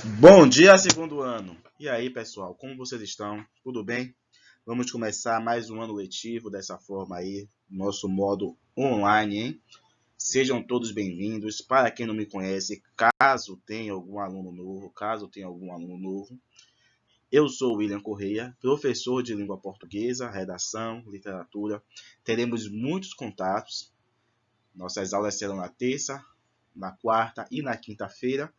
Bom dia, segundo ano. E aí, pessoal, como vocês estão? Tudo bem? Vamos começar mais um ano letivo dessa forma aí, nosso modo online, hein? Sejam todos bem-vindos. Para quem não me conhece, caso tenha algum aluno novo, eu sou o William Correia, professor de língua portuguesa, redação, literatura. Teremos muitos contatos. Nossas aulas serão na terça, na quarta e na quinta-feira.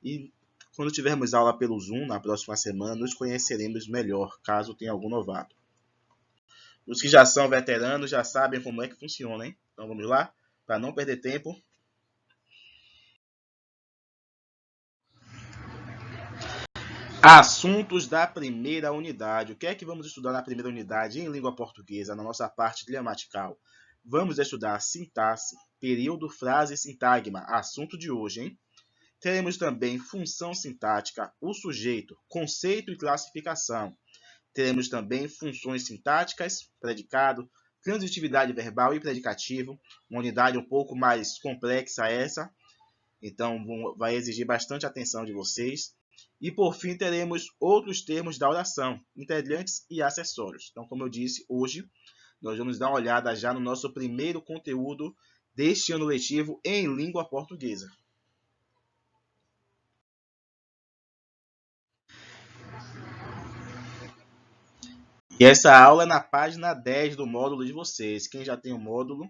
E quando tivermos aula pelo Zoom, na próxima semana, nos conheceremos melhor, caso tenha algum novato. Os que já são veteranos já sabem como é que funciona, hein? Então vamos lá, para não perder tempo. Assuntos da primeira unidade. O que é que vamos estudar na primeira unidade em língua portuguesa, na nossa parte gramatical? Vamos estudar sintaxe, período, frase e sintagma. Assunto de hoje, hein? Teremos também função sintática, o sujeito, conceito e classificação. Teremos também funções sintáticas, predicado, transitividade verbal e predicativo, uma unidade um pouco mais complexa essa, então vai exigir bastante atenção de vocês. E por fim teremos outros termos da oração, integrantes e acessórios. Então, como eu disse, hoje nós vamos dar uma olhada já no nosso primeiro conteúdo deste ano letivo em língua portuguesa. E essa aula é na página 10 do módulo de vocês. Quem já tem o módulo,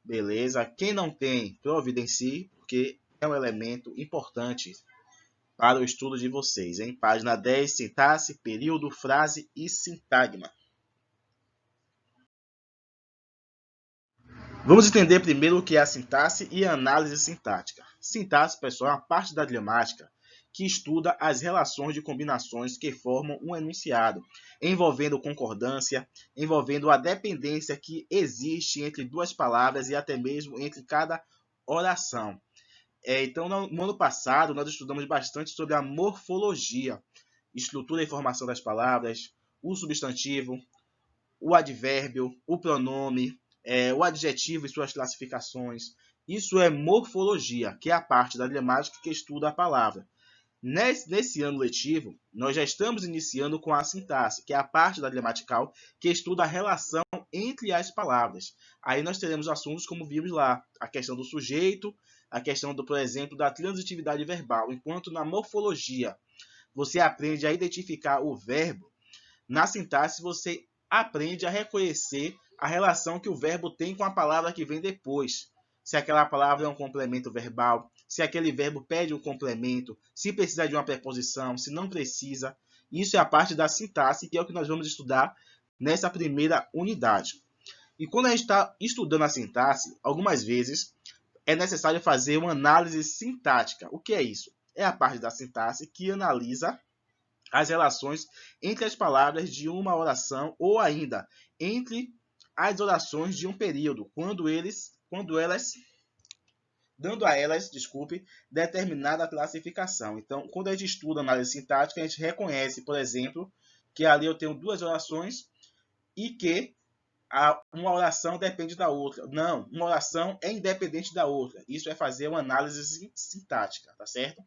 beleza? Quem não tem, providencie, porque é um elemento importante para o estudo de vocês, hein? Página 10, sintaxe, período, frase e sintagma. Vamos entender primeiro o que é a sintaxe e a análise sintática. Sintaxe, pessoal, é uma parte da gramática que estuda as relações de combinações que formam um enunciado, envolvendo concordância, envolvendo a dependência que existe entre duas palavras e até mesmo entre cada oração. Então, no ano passado, nós estudamos bastante sobre a morfologia, estrutura e formação das palavras, o substantivo, o advérbio, o pronome, o adjetivo e suas classificações. Isso é morfologia, que é a parte da gramática que estuda a palavra. Nesse ano letivo, nós já estamos iniciando com a sintaxe, que é a parte da gramatical que estuda a relação entre as palavras. Aí nós teremos assuntos como vimos lá, a questão do sujeito, a questão, por exemplo, da transitividade verbal. Enquanto na morfologia você aprende a identificar o verbo, na sintaxe você aprende a reconhecer a relação que o verbo tem com a palavra que vem depois. Se aquela palavra é um complemento verbal, se aquele verbo pede um complemento, se precisa de uma preposição, se não precisa. Isso é a parte da sintaxe, que é o que nós vamos estudar nessa primeira unidade. E quando a gente está estudando a sintaxe, algumas vezes é necessário fazer uma análise sintática. O que é isso? É a parte da sintaxe que analisa as relações entre as palavras de uma oração ou ainda entre as orações de um período, quando elas dando a elas, determinada classificação. Então, quando a gente estuda análise sintática, a gente reconhece, por exemplo, que ali eu tenho duas orações e que uma oração depende da outra. Não, uma oração é independente da outra. Isso é fazer uma análise sintática, tá certo?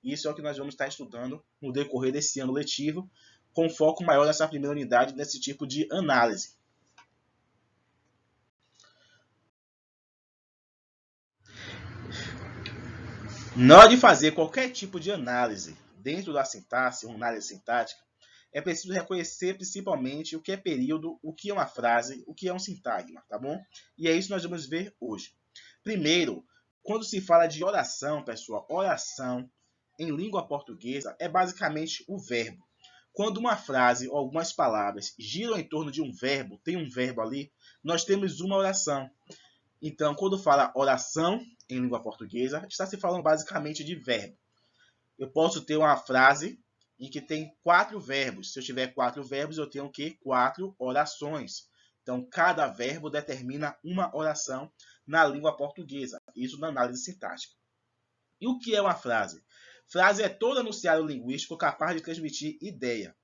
Isso é o que nós vamos estar estudando no decorrer desse ano letivo, com foco maior nessa primeira unidade, nesse tipo de análise. Na hora de fazer qualquer tipo de análise dentro da sintaxe, uma análise sintática, é preciso reconhecer principalmente o que é período, o que é uma frase, o que é um sintagma, tá bom? E é isso que nós vamos ver hoje. Primeiro, quando se fala de oração, pessoal, oração em língua portuguesa é basicamente o verbo. Quando uma frase ou algumas palavras giram em torno de um verbo, tem um verbo ali, nós temos uma oração. Então, quando fala oração em língua portuguesa, está se falando basicamente de verbo. Eu posso ter uma frase em que tem 4 verbos. Se eu tiver 4 verbos, eu tenho o quê? 4 orações. Então, cada verbo determina uma oração na língua portuguesa. Isso na análise sintática. E o que é uma frase? Frase é todo enunciado linguístico capaz de transmitir ideia.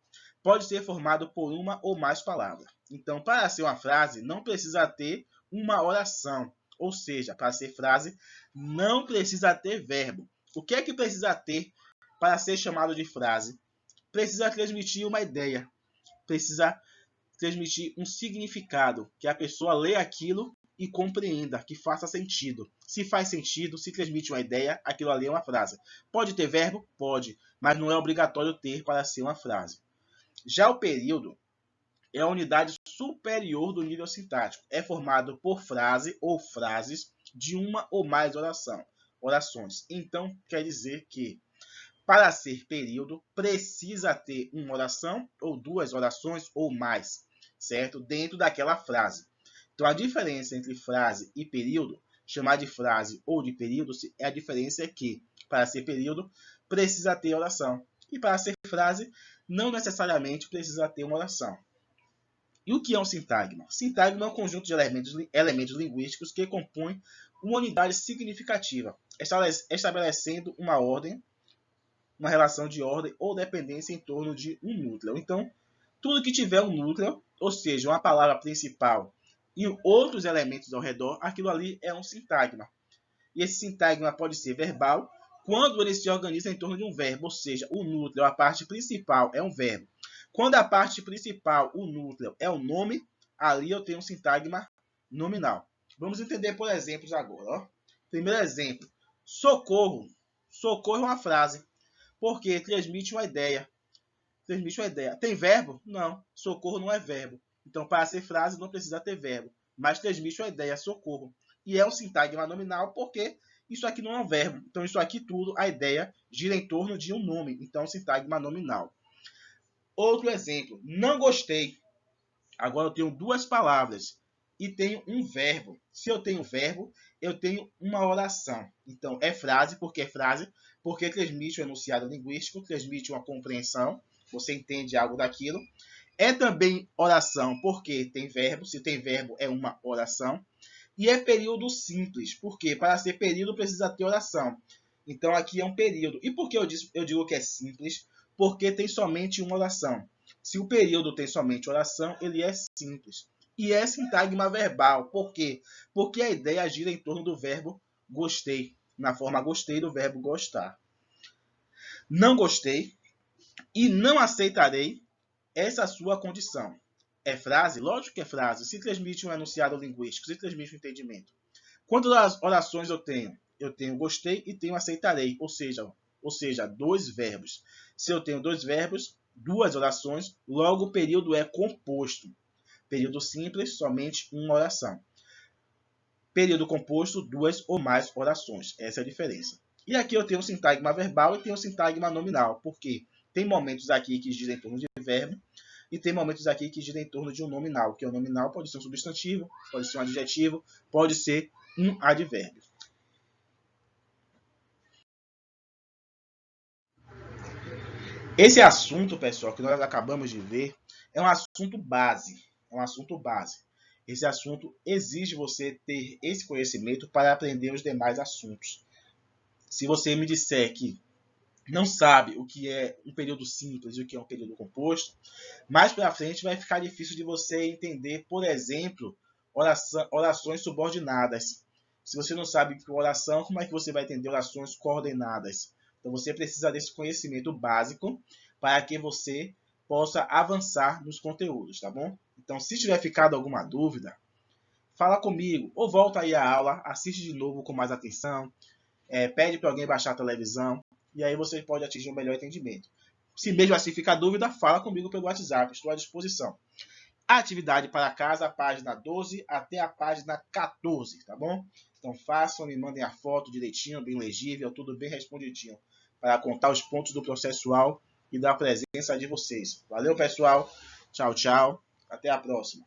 Pode ser formado por uma ou mais palavras. Então, para ser uma frase, não precisa ter uma oração. Ou seja, para ser frase, não precisa ter verbo. O que é que precisa ter para ser chamado de frase, precisa transmitir uma ideia, precisa transmitir um significado, que a pessoa lê aquilo e compreenda, que faça sentido. Se faz sentido, se transmite uma ideia, aquilo ali é uma frase. Pode ter verbo? Pode, mas não é obrigatório ter para ser uma frase. Já o período é a unidade superior do nível sintático. É formado por frase ou frases de uma ou mais orações. Então, quer dizer que para ser período, precisa ter uma oração ou duas orações ou mais, certo? Dentro daquela frase. Então, a diferença entre frase e período, chamar de frase ou de período, a diferença é que, para ser período, precisa ter oração. E para ser frase, não necessariamente precisa ter uma oração. E o que é um sintagma? Sintagma é um conjunto de elementos linguísticos que compõem uma unidade significativa, estabelecendo uma ordem, uma relação de ordem ou dependência em torno de um núcleo. Então, tudo que tiver um núcleo, ou seja, uma palavra principal e outros elementos ao redor, aquilo ali é um sintagma. E esse sintagma pode ser verbal, quando ele se organiza em torno de um verbo, ou seja, o núcleo, a parte principal, é um verbo. Quando a parte principal, o núcleo, é o nome, ali eu tenho um sintagma nominal. Vamos entender por exemplos agora. Ó. Primeiro exemplo, socorro. Socorro é uma frase, porque transmite uma ideia. Transmite uma ideia. Tem verbo? Não. Socorro não é verbo. Então, para ser frase, não precisa ter verbo. Mas transmite uma ideia, socorro. E é um sintagma nominal porque isso aqui não é um verbo. Então, isso aqui tudo, a ideia gira em torno de um nome. Então, sintagma nominal. Outro exemplo. Não gostei. Agora eu tenho duas palavras e tenho um verbo. Se eu tenho verbo, eu tenho uma oração. Então, é frase porque transmite um enunciado linguístico, transmite uma compreensão, você entende algo daquilo. É também oração, porque tem verbo, se tem verbo é uma oração. E é período simples, porque para ser período precisa ter oração. Então, aqui é um período. E por que eu digo que é simples? Porque tem somente uma oração. Se o período tem somente oração, ele é simples. E é sintagma verbal. Por quê? Porque a ideia gira em torno do verbo gostei, na forma gostei do verbo gostar. Não gostei e não aceitarei essa sua condição. É frase? Lógico que é frase. Se transmite um enunciado linguístico, se transmite um entendimento. Quantas orações eu tenho? Eu tenho gostei e tenho aceitarei, ou seja, dois verbos. Se eu tenho dois verbos, duas orações, logo o período é composto. Período simples, somente uma oração. Período composto, duas ou mais orações. Essa é a diferença. E aqui eu tenho um sintagma verbal e tenho um sintagma nominal, porque tem momentos aqui que giram em torno de verbo e tem momentos aqui que giram em torno de um nominal, que o nominal pode ser um substantivo, pode ser um adjetivo, pode ser um advérbio. Esse assunto, pessoal, que nós acabamos de ver, é um assunto base. Esse assunto exige você ter esse conhecimento para aprender os demais assuntos. Se você me disser que não sabe o que é um período simples e o que é um período composto, mais para frente vai ficar difícil de você entender, por exemplo, orações subordinadas. Se você não sabe o que é oração, como é que você vai entender orações coordenadas? Então você precisa desse conhecimento básico para que você possa avançar nos conteúdos, tá bom? Então, se tiver ficado alguma dúvida, fala comigo, ou volta aí a aula, assiste de novo com mais atenção, pede para alguém baixar a televisão, e aí você pode atingir um melhor entendimento. Se mesmo assim ficar dúvida, fala comigo pelo WhatsApp, estou à disposição. Atividade para casa, a página 12 até a página 14, tá bom? Então façam, me mandem a foto direitinho, bem legível, tudo bem respondidinho, para contar os pontos do processual e da presença de vocês. Valeu, pessoal. Tchau, tchau. Até a próxima.